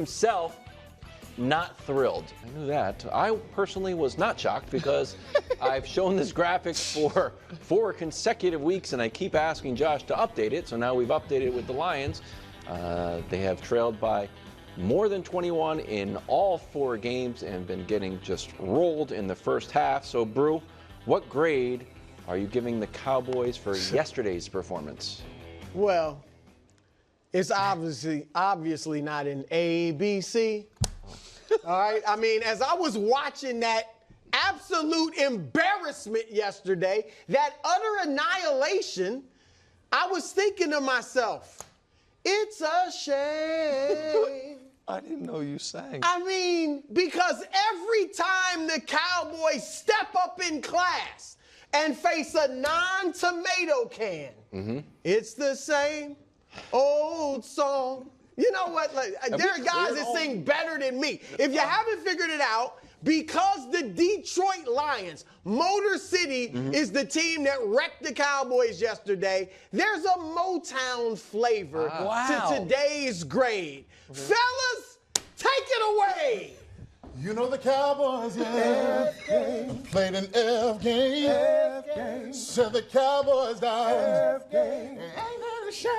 himself not thrilled. I knew that. I personally was not shocked because I've shown this graphic for 4 consecutive weeks and I keep asking Josh to update it. So now we've updated it with the Lions. They have trailed by more than 21 in all 4 games and been getting just rolled in the first half. So, Brew, what grade are you giving the Cowboys for yesterday's performance? Well, it's obviously not an A, B, C. All right? I mean, as I was watching that absolute embarrassment yesterday, that utter annihilation, I was thinking to myself, it's a shame. I didn't know you sang. I mean, because every time the Cowboys step up in class and face a non-tomato can, it's the same old song. You know what? Like, there are guys that sing better than me. If you haven't figured it out, because the Detroit Lions, Motor City is the team that wrecked the Cowboys yesterday, there's a Motown flavor to today's grade. Fellas, take it away. You know the Cowboys, yeah, played an F game. Said the Cowboys died. Ain't that a shame?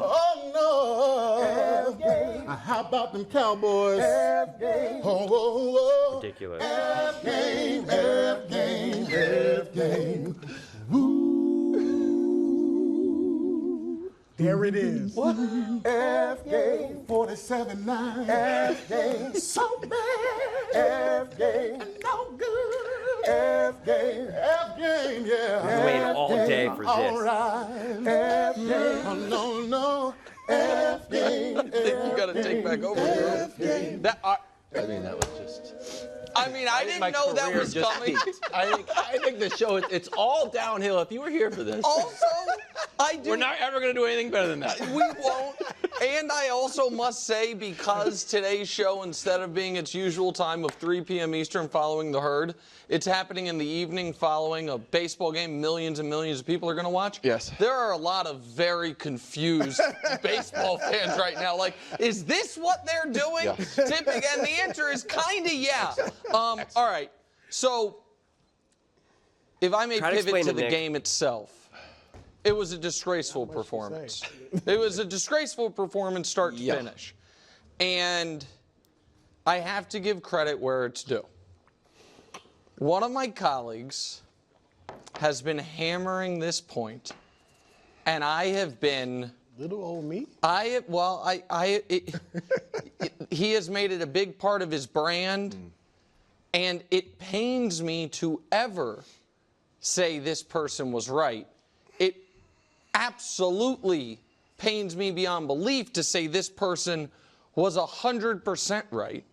Oh no. How about them Cowboys? Oh. Ridiculous. F game. Woo. There it is. What? F game 47-9. F game so bad. F game no good. F game, yeah. We're waiting all day for this. All right. F game. Oh, no. F game. I think you got to take back over, bro. I mean, that was just... I didn't know that was coming. I think the show, it's all downhill. If you were here for this. Also, We're not ever going to do anything better than that. We won't. And I also must say, because today's show, instead of being its usual time of 3 p.m. Eastern following the herd, it's happening in the evening following a baseball game millions and millions of people are going to watch. Yes. There are a lot of very confused baseball fans right now. Like, is this what they're doing? Yes. Tipping? And the answer is kind of yeah. All right. So, if I may pivot to the game itself. It was a disgraceful performance. It was a disgraceful performance start to finish. And I have to give credit where it's due. One of my colleagues has been hammering this point, and I have been... Little old me? He has made it a big part of his brand, and it pains me to ever say this person was right. It absolutely pains me beyond belief to say this person was 100% right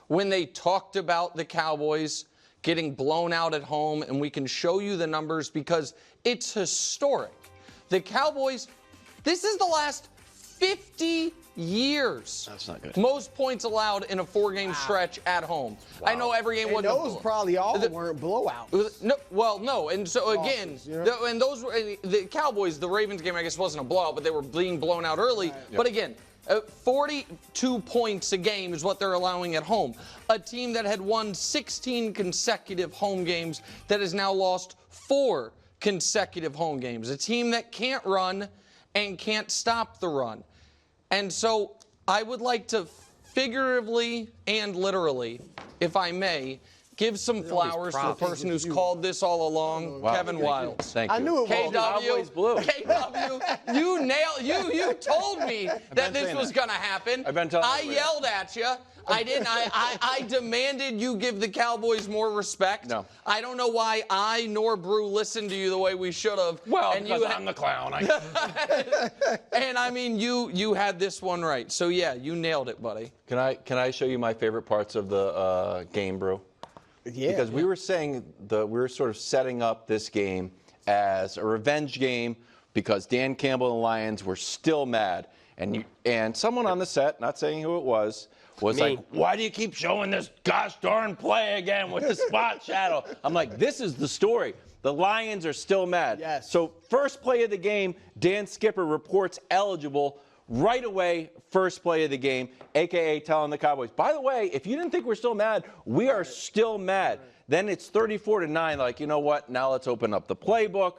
when they talked about the Cowboys getting blown out at home, and we can show you the numbers because it's historic. The Cowboys, this is the last 50 years. That's not good. Most points allowed in a 4-game stretch at home. Wow. I know every game wasn't. Those probably all weren't blowouts. No. And so again, and those were the Cowboys. The Ravens game, I guess, wasn't a blowout, but they were being blown out early. Right. But again, 42 points a game is what they're allowing at home. A team that had won 16 consecutive home games that has now lost 4 consecutive home games. A team that can't run and can't stop the run. And so I would like to figuratively and literally, if I may, give some flowers to the person who's called this all along, Kevin Wilds. Thank you. I knew it was KW, you told me that this was going to happen. I yelled at you. I didn't. I demanded you give the Cowboys more respect. No. I don't know why I nor Brew listened to you the way we should have. Well, and because I'm the clown. And I mean, you had this one right. So yeah, you nailed it, buddy. Can I show you my favorite parts of the game, Brew? Yeah. Because we were saying we were sort of setting up this game as a revenge game because Dan Campbell and the Lions were still mad, and someone on the set, not saying who it was like, why do you keep showing this gosh darn play again with the spot shadow? I'm like, this is the story. The Lions are still mad. Yes. So first play of the game, Dan Skipper reports eligible right away, first play of the game, a.k.a. telling the Cowboys, by the way, if you didn't think we're still mad, we are still mad. Then it's 34-9, like, you know what, now let's open up the playbook.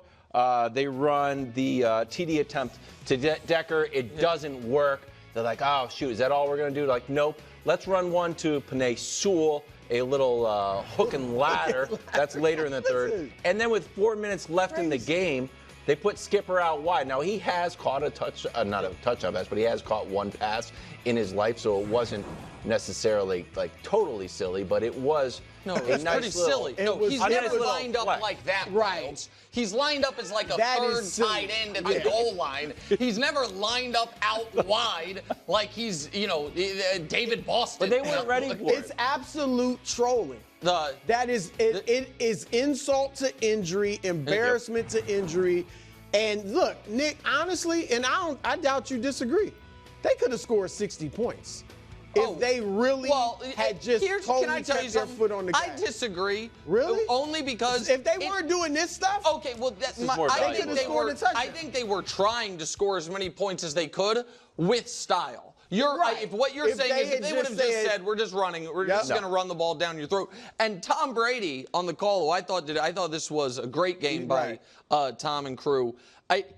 They run the TD attempt to Decker. It doesn't work. They're like, oh, shoot, is that all we're going to do? Like, nope. Let's run one to Penei Sewell, a little hook and ladder. That's later in the third. And then with 4 minutes left in the game, they put Skipper out wide. Now, he has caught a not a touchdown pass, but he has caught one pass in his life, so it wasn't necessarily, like, totally silly, but it was it's nice pretty silly. No, he's never lined up like that, Miles. He's lined up as like a third tight end at the goal line. He's never lined up out wide like he's, David Boston. But they weren't ready for it. It's absolute trolling. That is, it is insult to injury, embarrassment to injury. And look, Nick, honestly, and I doubt you disagree, they could have scored 60 points. If they really had just totally kept their foot on the gas. I disagree. Really? Only because if they weren't doing this stuff. Okay, well, I think they were trying to score as many points as they could with style. You're right. If what you're saying is if they would have just said, we're just running, we're just going to run the ball down your throat. And Tom Brady on the call, who I thought this was a great game by Tom and crew.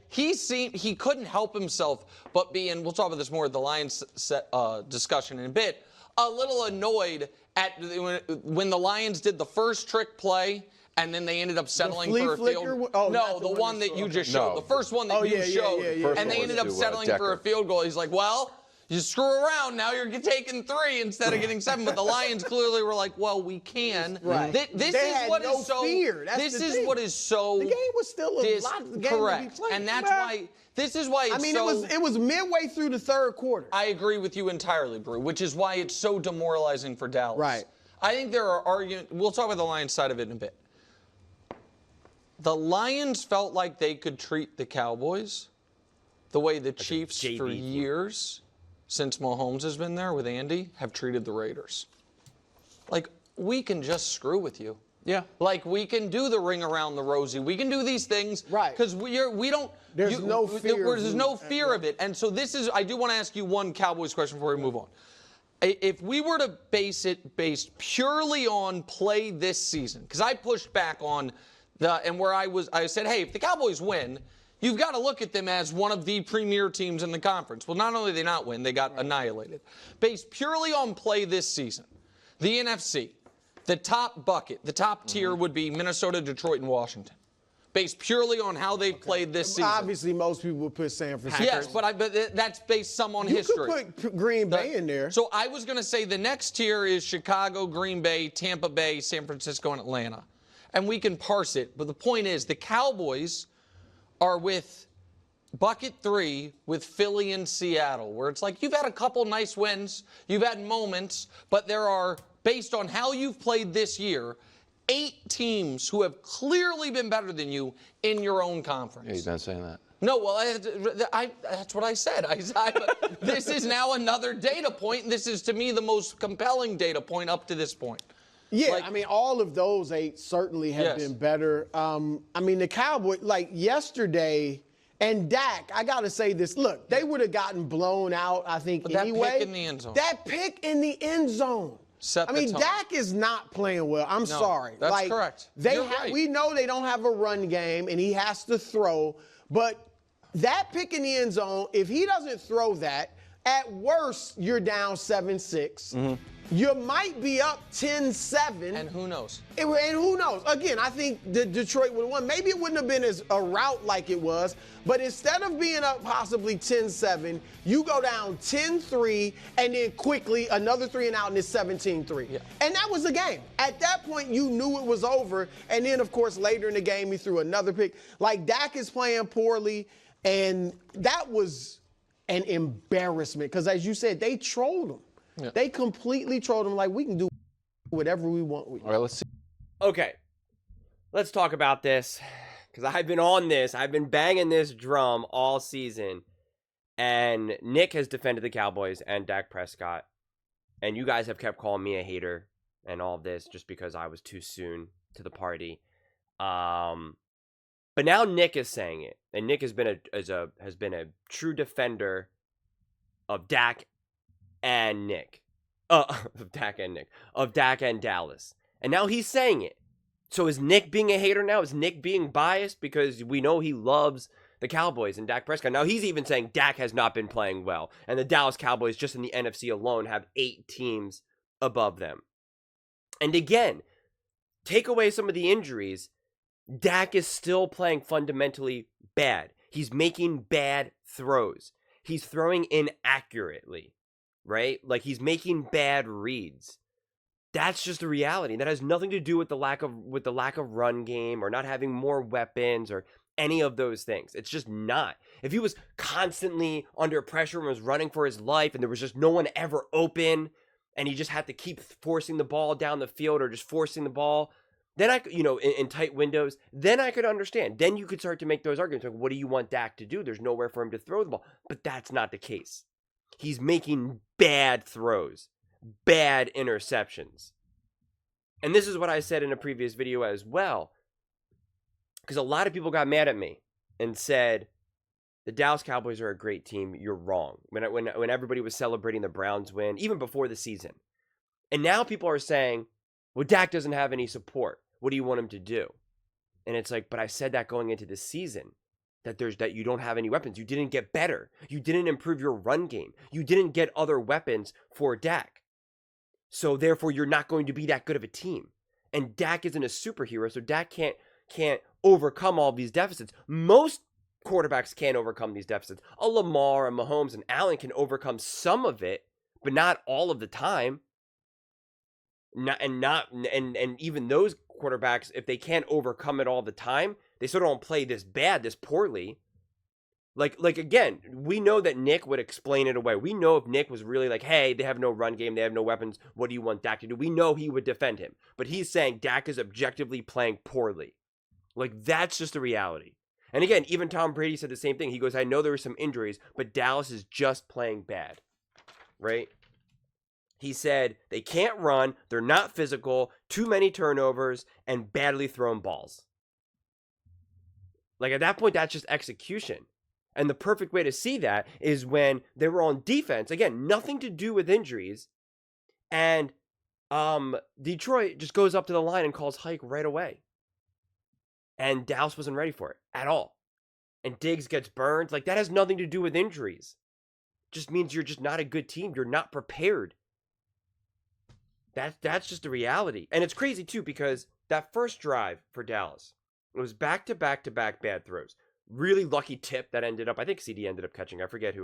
He couldn't help himself but be, and we'll talk about this more at the Lions discussion in a bit, a little annoyed at when the Lions did the first trick play and then they ended up settling for a field goal. No, the one that you just showed. The first one that you showed. And they ended up settling for a field goal. He's like, well, you screw around, now you're taking 3 instead of getting 7. But the Lions clearly were like, well, we can. Right. This is what is so. This is what is so. The game was still a lot of the game to be played. And that's why. This is why it's it was midway through the third quarter. I agree with you entirely, Brew, which is why it's so demoralizing for Dallas. Right. I think there are arguments. We'll talk about the Lions side of it in a bit. The Lions felt like they could treat the Cowboys the way the Chiefs for years, since Mahomes has been there with Andy, have treated the Raiders. Like, we can just screw with you. Yeah. Like, we can do the ring around the rosy. We can do these things. Right. Because we don't. There's no fear. There's no fear of it. And so this is, I do want to ask you one Cowboys question before we move on. If we were to base it based purely on play this season, because I pushed back on where I said, hey, if the Cowboys win, you've got to look at them as one of the premier teams in the conference. Well, not only did they not win, they got annihilated. Based purely on play this season, the NFC, the top bucket, the top tier would be Minnesota, Detroit, and Washington. Based purely on how they played this season. Obviously, most people would put San Francisco. Yes, but that's based some on history. You could put Green Bay in there. So I was going to say the next tier is Chicago, Green Bay, Tampa Bay, San Francisco, and Atlanta. And we can parse it. But the point is the Cowboys are with bucket 3 with Philly and Seattle, where it's like you've had a couple nice wins, you've had moments, but there are, based on how you've played this year, 8 teams who have clearly been better than you in your own conference. Yeah, you've been saying that. No, well, that's what I said. This is now another data point. This is, to me, the most compelling data point up to this point. Yeah, I mean, all of those 8 certainly have been better. I mean, the Cowboys, like yesterday, and Dak, I got to say this. Look, they would have gotten blown out, I think, anyway. That pick in the end zone. That pick in the end zone. I mean, Dak is not playing well. I'm sorry. That's correct. We know they don't have a run game, and he has to throw. But that pick in the end zone, if he doesn't throw that, at worst, you're down 7-6. You might be up 10-7. And who knows? And who knows? Again, I think Detroit would have won. Maybe it wouldn't have been as a rout like it was, but instead of being up possibly 10-7, you go down 10-3, and then quickly another 3 and out, and it's 17-3. Yeah. And that was the game. At that point, you knew it was over. And then, of course, later in the game, he threw another pick. Like, Dak is playing poorly, and that was an embarrassment because, as you said, they trolled him. Yeah. They completely trolled him like we can do whatever we want. All right, let's see. Okay, let's talk about this because I've been on this. I've been banging this drum all season. And Nick has defended the Cowboys and Dak Prescott. And you guys have kept calling me a hater and all of this just because I was too soon to the party. But now Nick is saying it. And Nick has been a true defender of Dak and Nick. Of Dak and Dallas. And now he's saying it. So is Nick being a hater now? Is Nick being biased because we know he loves the Cowboys and Dak Prescott? Now he's even saying Dak has not been playing well. And the Dallas Cowboys, just in the NFC alone, have 8 teams above them. And again, take away some of the injuries, Dak is still playing fundamentally bad. He's making bad throws. He's throwing inaccurately, right? Like he's making bad reads. That's just the reality. That has nothing to do with the lack of run game or not having more weapons or any of those things. It's just not. If he was constantly under pressure and was running for his life and there was just no one ever open and he just had to keep forcing the ball down the field or just forcing the ball, then I could, in tight windows, then I could understand. Then you could start to make those arguments. Like, what do you want Dak to do? There's nowhere for him to throw the ball. But that's not the case. He's making bad throws, bad interceptions. And this is what I said in a previous video as well. Because a lot of people got mad at me and said, the Dallas Cowboys are a great team. You're wrong. When everybody was celebrating the Browns win, even before the season. And now people are saying, well, Dak doesn't have any support. What do you want him to do? And it's like, but I said that going into the season, that you don't have any weapons. You didn't get better. You didn't improve your run game. You didn't get other weapons for Dak. So therefore, you're not going to be that good of a team. And Dak isn't a superhero, so Dak can't overcome all these deficits. Most quarterbacks can't overcome these deficits. A Lamar, a Mahomes, and Allen can overcome some of it, but not all of the time. And even those quarterbacks, if they can't overcome it all the time, they sort of don't play this poorly. Like again, we know that Nick would explain it away. We know if Nick was really like, hey, they have no run game, they have no weapons, what do you want Dak to do? We know he would defend him. But he's saying Dak is objectively playing poorly. Like, that's just the reality. And again, even Tom Brady said the same thing. He goes, I know there were some injuries, but Dallas is just playing bad. Right? He said they can't run, they're not physical, too many turnovers, and badly thrown balls. Like, at that point, that's just execution. And the perfect way to see that is when they were on defense. Again, nothing to do with injuries. And Detroit just goes up to the line and calls hike right away. And Dallas wasn't ready for it at all. And Diggs gets burned. Like, that has nothing to do with injuries. Just means you're just not a good team. You're not prepared. That's just the reality. And it's crazy, too, because that first drive for Dallas, it was back-to-back bad throws. Really lucky tip that ended up, I think CD ended up catching. I forget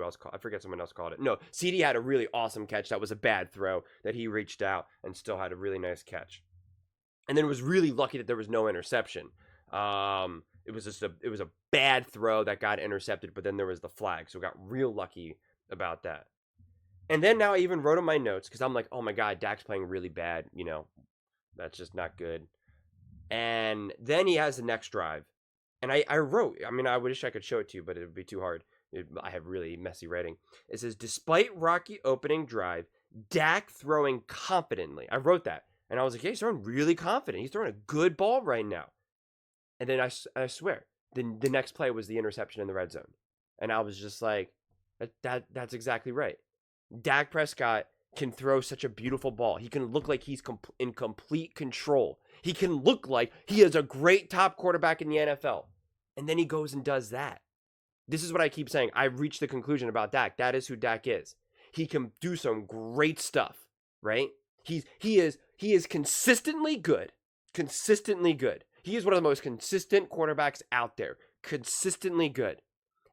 someone else called it. No, CD had a really awesome catch. That was a bad throw that he reached out and still had a really nice catch. And then it was really lucky that there was no interception. It was a bad throw that got intercepted, but then there was the flag. So we got real lucky about that. And then now I even wrote in my notes because I'm like, oh my God, Dak's playing really bad. That's just not good. And then he has the next drive. And I wrote, I wish I could show it to you, but it would be too hard. I have really messy writing. It says, despite rocky opening drive, Dak throwing confidently. I wrote that. And I was like, yeah, he's throwing really confident. He's throwing a good ball right now. And then I swear, the next play was the interception in the red zone. And I was just like, that's exactly right. Dak Prescott can throw such a beautiful ball. He can look like he's in complete control. He can look like he is a great top quarterback in the NFL. And then he goes and does that. This is what I keep saying. I've reached the conclusion about Dak. That is who Dak is. He can do some great stuff, right? He is consistently good. Consistently good. He is one of the most consistent quarterbacks out there. Consistently good.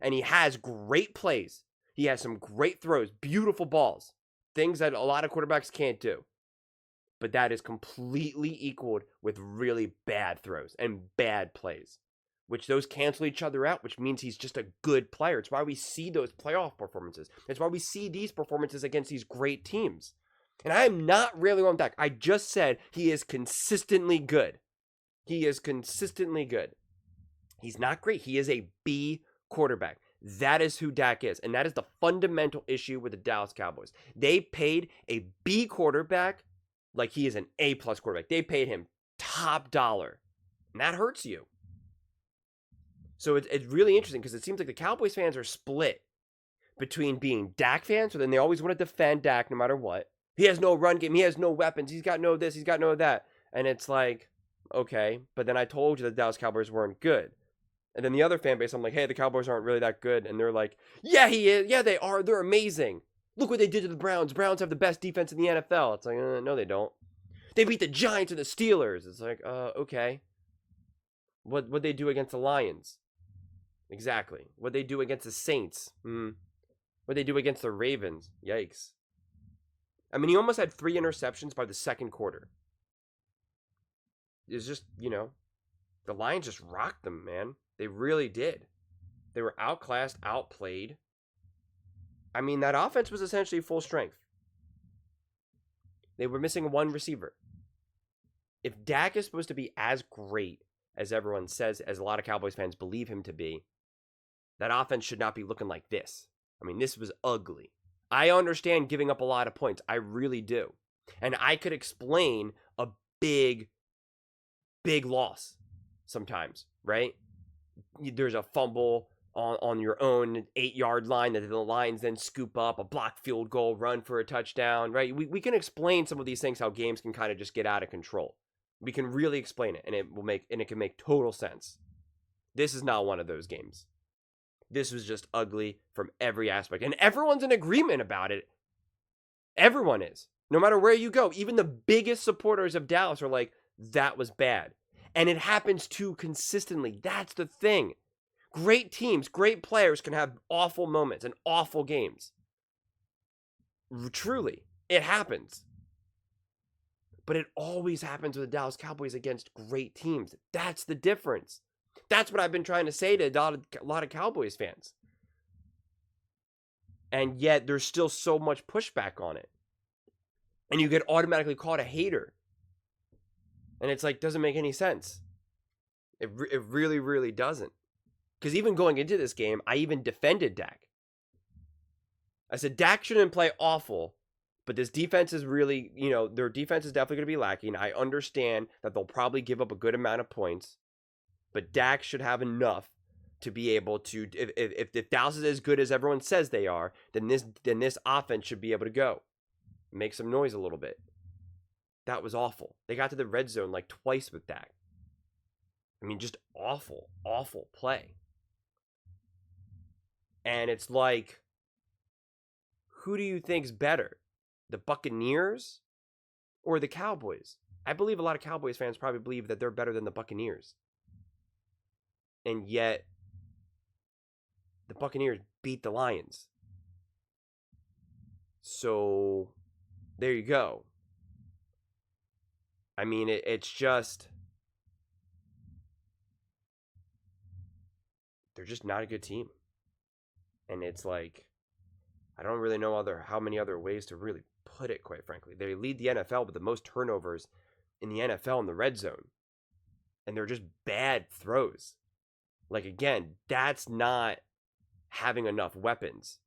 And he has great plays. He has some great throws, beautiful balls. Things that a lot of quarterbacks can't do. But that is completely equaled with really bad throws and bad plays. Which those cancel each other out, which means he's just a good player. It's why we see those playoff performances. It's why we see these performances against these great teams. And I am not really on Dak. I just said he is consistently good. He is consistently good. He's not great. He is a B quarterback. That is who Dak is. And that is the fundamental issue with the Dallas Cowboys. They paid a B quarterback like he is an A+ quarterback. They paid him top dollar. And that hurts you. So it's really interesting because it seems like the Cowboys fans are split. between being Dak fans, so then they always want to defend Dak no matter what. He has no run game. He has no weapons. He's got no this. He's got no that. And it's like, okay, but then I told you the Dallas Cowboys weren't good. And then the other fan base, I'm like, hey, the Cowboys aren't really that good. And they're like, yeah, he is. Yeah, they are. They're amazing. Look what they did to the Browns. Browns have the best defense in the NFL. It's like, no, they don't. They beat the Giants and the Steelers. It's like, okay. What'd they do against the Lions? Exactly. What'd they do against the Saints? What'd they do against the Ravens? Yikes. I mean, he almost had 3 interceptions by the second quarter. It's just, the Lions just rocked them, man. They really did. They were outclassed, outplayed. I mean, that offense was essentially full strength. They were missing one receiver. If Dak is supposed to be as great as everyone says, as a lot of Cowboys fans believe him to be, that offense should not be looking like this. I mean, this was ugly. I understand giving up a lot of points. I really do. And I could explain a big loss sometimes, right? There's a fumble on your own 8-yard line that the Lions then scoop up, a blocked field goal, run for a touchdown, right? We can explain some of these things, how games can kind of just get out of control. We can really explain it, and it can make total sense. This is not one of those games. This was just ugly from every aspect. And everyone's in agreement about it. Everyone is. No matter where you go. Even the biggest supporters of Dallas are like, that was bad. And it happens too consistently. That's the thing. Great teams, great players can have awful moments and awful games. Truly. It happens. But it always happens with the Dallas Cowboys against great teams. That's the difference. That's what I've been trying to say to a lot of Cowboys fans. And yet there's still so much pushback on it. And you get automatically called a hater. And it's like, doesn't make any sense. It really, really doesn't. Because even going into this game, I even defended Dak. I said, Dak shouldn't play awful. But this defense is really, their defense is definitely going to be lacking. I understand that they'll probably give up a good amount of points. But Dak should have enough to be able to, if Dallas is as good as everyone says they are, then this offense should be able to go. Make some noise a little bit. That was awful. They got to the red zone like twice with Dak. I mean, just awful, awful play. And it's like, who do you think's better? The Buccaneers or the Cowboys? I believe a lot of Cowboys fans probably believe that they're better than the Buccaneers. And yet, the Buccaneers beat the Lions. So, there you go. I mean, it's just, they're just not a good team. And it's like, I don't really know how many other ways to really put it, quite frankly. They lead the NFL with the most turnovers in the NFL in the red zone. And they're just bad throws. Like, again, that's not having enough weapons.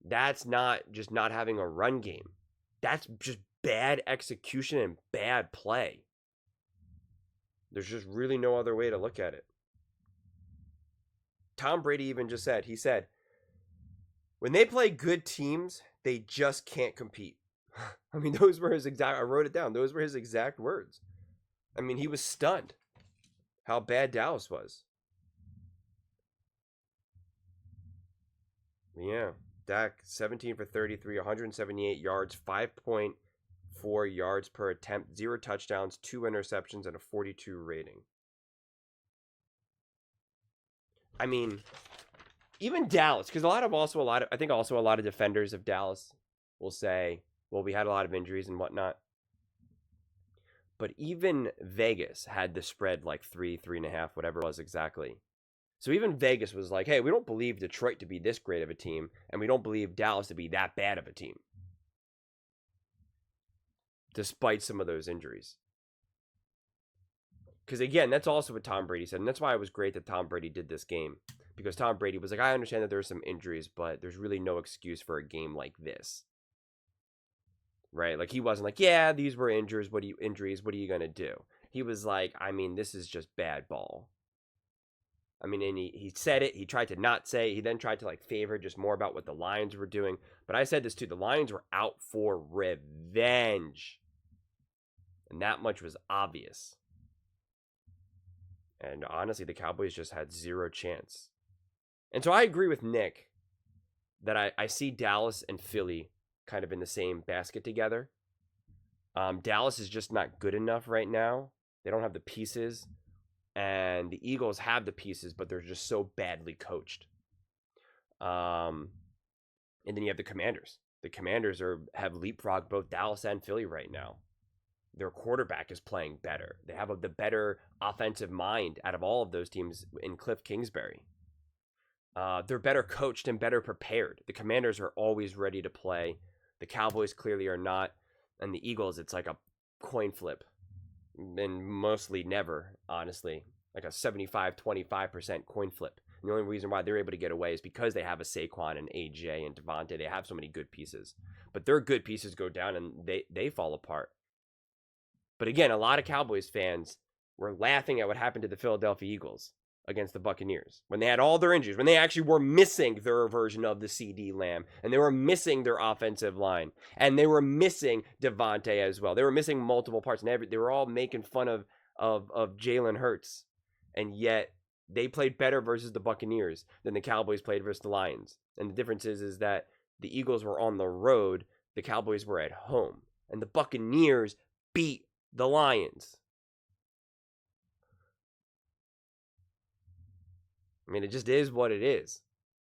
That's not just not having a run game. That's just bad execution and bad play. There's just really no other way to look at it. Tom Brady even just said, he said, when they play good teams, they just can't compete. I mean, those were his exact, I wrote it down. Those were his exact words. I mean, he was stunned how bad Dallas was. Yeah, Dak, 17 for 33, 178 yards, 5.4 yards per attempt, 0 touchdowns, 2 interceptions, and a 42 rating. I mean, even Dallas, because I think a lot of defenders of Dallas will say, well, we had a lot of injuries and whatnot. But even Vegas had the spread like 3.5, whatever it was exactly. So even Vegas was like, hey, we don't believe Detroit to be this great of a team, and we don't believe Dallas to be that bad of a team. Despite some of those injuries. Because again, that's also what Tom Brady said, and that's why it was great that Tom Brady did this game. Because Tom Brady was like, I understand that there's some injuries, but there's really no excuse for a game like this. Right? Like, he wasn't like, yeah, these were injuries. What are you going to do? He was like, I mean, this is just bad ball. I mean, and he said it. He tried to not say it. He then tried to like favor just more about what the Lions were doing. But I said this too. The Lions were out for revenge. And that much was obvious. And honestly, the Cowboys just had zero chance. And so I agree with Nick that I see Dallas and Philly kind of in the same basket together. Dallas is just not good enough right now. They don't have the pieces. And the Eagles have the pieces, but they're just so badly coached. And then you have the Commanders. The Commanders have leapfrogged both Dallas and Philly right now. Their quarterback is playing better. They have the better offensive mind out of all of those teams in Cliff Kingsbury. They're better coached and better prepared. The Commanders are always ready to play. The Cowboys clearly are not. And the Eagles, it's like a coin flip. And mostly never, honestly. Like a 75-25% coin flip. And the only reason why they're able to get away is because they have a Saquon and AJ and Devontae. They have so many good pieces. But their good pieces go down and they fall apart. But again, a lot of Cowboys fans were laughing at what happened to the Philadelphia Eagles against the Buccaneers when they had all their injuries, when they actually were missing their version of the CD Lamb, and they were missing their offensive line, and they were missing Devontae as well. They were missing multiple parts, and they were all making fun of Jalen Hurts, and yet they played better versus the Buccaneers than the Cowboys played versus the Lions. And the difference is that the Eagles were on the road, the Cowboys were at home, and the Buccaneers beat the Lions. I mean, it just is what it is.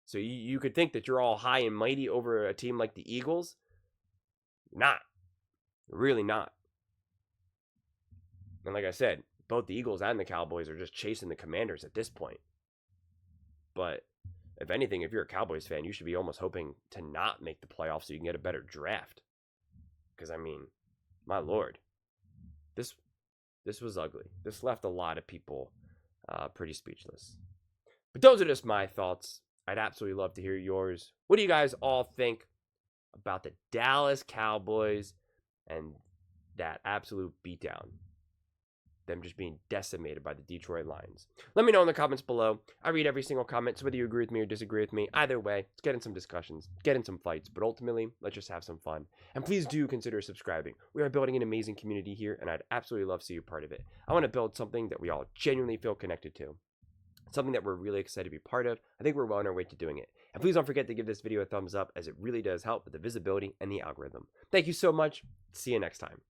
So you could think that you're all high and mighty over a team like the Eagles. Not. Really not. And like I said, both the Eagles and the Cowboys are just chasing the Commanders at this point. But if anything, if you're a Cowboys fan, you should be almost hoping to not make the playoffs so you can get a better draft. Because, I mean, my Lord. This was ugly. This left a lot of people pretty speechless. But those are just my thoughts. I'd absolutely love to hear yours. What do you guys all think about the Dallas Cowboys and that absolute beatdown? Them just being decimated by the Detroit Lions. Let me know in the comments below. I read every single comment, so whether you agree with me or disagree with me, either way, let's get in some discussions, get in some fights, but ultimately, let's just have some fun. And please do consider subscribing. We are building an amazing community here, and I'd absolutely love to see you part of it. I want to build something that we all genuinely feel connected to. Something that we're really excited to be part of. I think we're well on our way to doing it. And please don't forget to give this video a thumbs up, as it really does help with the visibility and the algorithm. Thank you so much. See you next time.